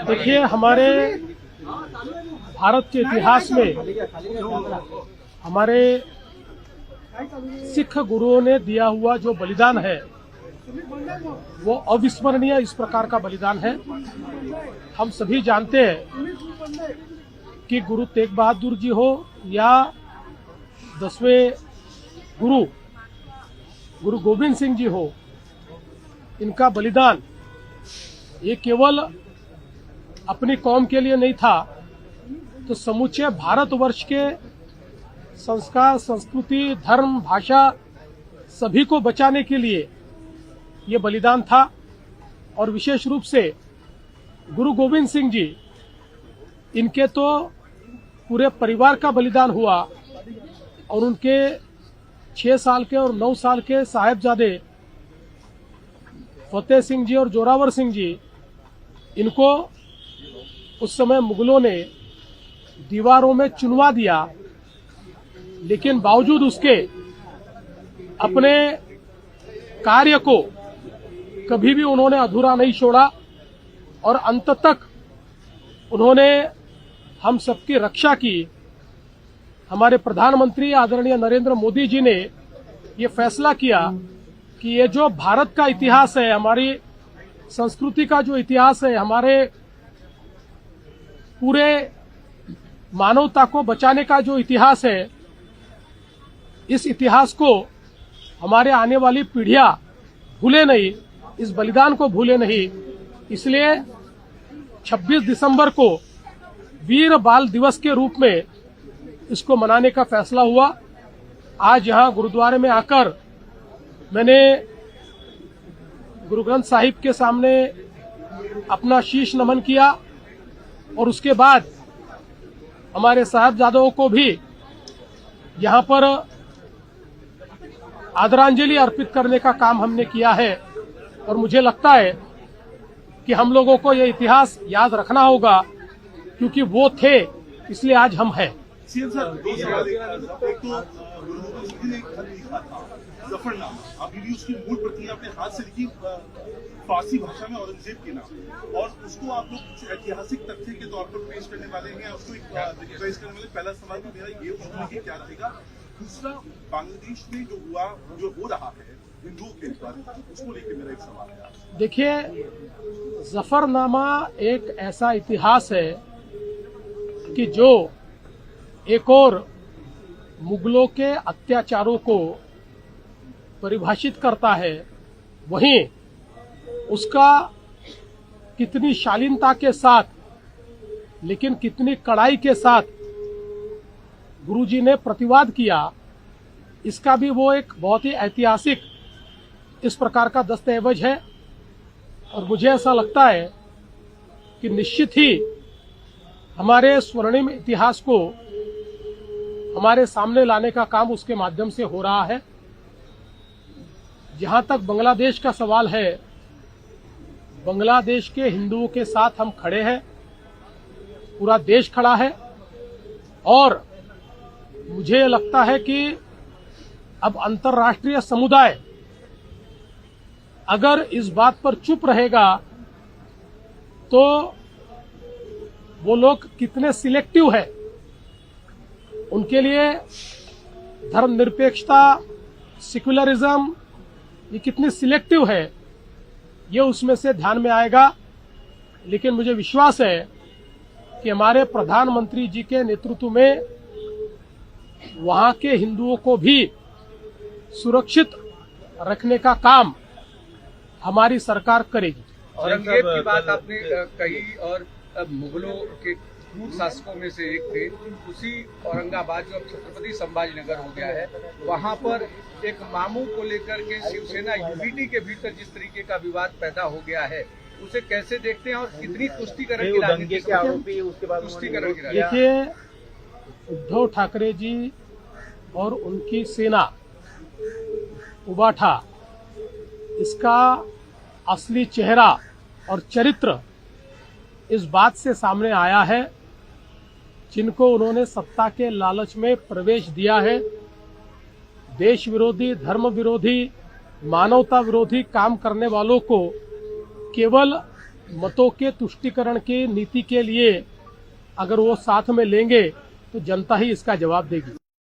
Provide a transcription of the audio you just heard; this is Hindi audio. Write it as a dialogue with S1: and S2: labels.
S1: देखिए, हमारे भारत के इतिहास में हमारे सिख गुरुओं ने दिया हुआ जो बलिदान है वो अविस्मरणीय इस प्रकार का बलिदान है। हम सभी जानते हैं कि गुरु तेग बहादुर जी हो या 10वें गुरु गोविंद सिंह जी हो, इनका बलिदान ये केवल अपनी कौम के लिए नहीं था, तो समूचे भारतवर्ष के संस्कार, संस्कृति, धर्म, भाषा सभी को बचाने के लिए ये बलिदान था। और विशेष रूप से गुरु गोविंद सिंह जी, इनके तो पूरे परिवार का बलिदान हुआ और उनके 6 साल के और 9 साल के साहिबजादे फतेह सिंह जी और जोरावर सिंह जी, इनको उस समय मुगलों ने दीवारों में चुनवा दिया, लेकिन बावजूद उसके अपने कार्य को कभी भी उन्होंने अधूरा नहीं छोड़ा और अंत तक उन्होंने हम सबकी रक्षा की। हमारे प्रधानमंत्री आदरणीय नरेंद्र मोदी जी ने ये फैसला किया कि ये जो भारत का इतिहास है, हमारी संस्कृति का जो इतिहास है, हमारे पूरे मानवता को बचाने का जो इतिहास है, इस इतिहास को हमारे आने वाली पीढ़ियां भूले नहीं, इस बलिदान को भूले नहीं। इसलिए 26 दिसंबर को वीर बाल दिवस के रूप में इसको मनाने का फैसला हुआ। आज यहाँ गुरुद्वारे में आकर मैंने गुरु ग्रंथ साहिब के सामने अपना शीश नमन किया और उसके बाद हमारे साहिबजादों को भी यहाँ पर आदरांजलि अर्पित करने का काम हमने किया है। और मुझे लगता है कि हम लोगों को ये इतिहास याद रखना होगा, क्योंकि वो थे इसलिए आज हम हैं।
S2: सीएम साहब, एक तो गुरु गोविंद सिंह जी ने एक खत लिखा था, जफरनामा, अभी भी उसकी मूल प्रति अपने हाथ से लिखी फारसी भाषा में औरंगजेब के नाम, और उसको आप लोग कुछ ऐतिहासिक तथ्य के तौर पर पेश करने वाले हैं, उसको पेश करने वाले। पहला सवाल तो मेरा ये होगा कि क्या रहेगा। दूसरा, बांग्लादेश में जो हो रहा है हिंदुओं के ऊपर, उसको लेकर मेरा एक सवाल है।
S1: देखिए, जफरनामा एक ऐसा इतिहास है कि जो एक और मुगलों के अत्याचारों को परिभाषित करता है, वहीं उसका कितनी शालीनता के साथ, लेकिन कितनी कड़ाई के साथ गुरुजी ने प्रतिवाद किया, इसका भी वो एक बहुत ही ऐतिहासिक इस प्रकार का दस्तावेज है। और मुझे ऐसा लगता है कि निश्चित ही हमारे स्वर्णिम इतिहास को हमारे सामने लाने का काम उसके माध्यम से हो रहा है। जहां तक बांग्लादेश का सवाल है, बांग्लादेश के हिंदुओं के साथ हम खड़े हैं, पूरा देश खड़ा है। और मुझे लगता है कि अब अंतर्राष्ट्रीय समुदाय अगर इस बात पर चुप रहेगा तो वो लोग कितने सिलेक्टिव है, उनके लिए धर्मनिरपेक्षता, सेक्युलरिज्म ये कितनी सिलेक्टिव है, ये उसमें से ध्यान में आएगा। लेकिन मुझे विश्वास है कि हमारे प्रधानमंत्री जी के नेतृत्व में वहां के हिंदुओं को भी सुरक्षित रखने का काम हमारी सरकार करेगी।
S3: औरंगजेब की बात आपने कही, और मुगलों के क्रूर शासकों में से एक थे। उसी औरंगाबाद जो अब छत्रपति संभाजीनगर हो गया है, वहां पर एक मामू को लेकर के शिवसेना यूडीटी के भीतर जिस तरीके का विवाद पैदा हो गया है, उसे कैसे देखते हैं और कितनी तुष्टीकरण की राजनीति के आरोपी उसके बाद तुष्टीकरण की राजनीति?
S1: देखिए, उद्धव ठाकरे जी और उनकी सेना उबाठा, इसका असली चेहरा और चरित्र इस बात से सामने आया है, जिनको उन्होंने सत्ता के लालच में प्रवेश दिया है, देश विरोधी, धर्म विरोधी, मानवता विरोधी काम करने वालों को केवल मतों के तुष्टीकरण की नीति के लिए अगर वो साथ में लेंगे तो जनता ही इसका जवाब देगी।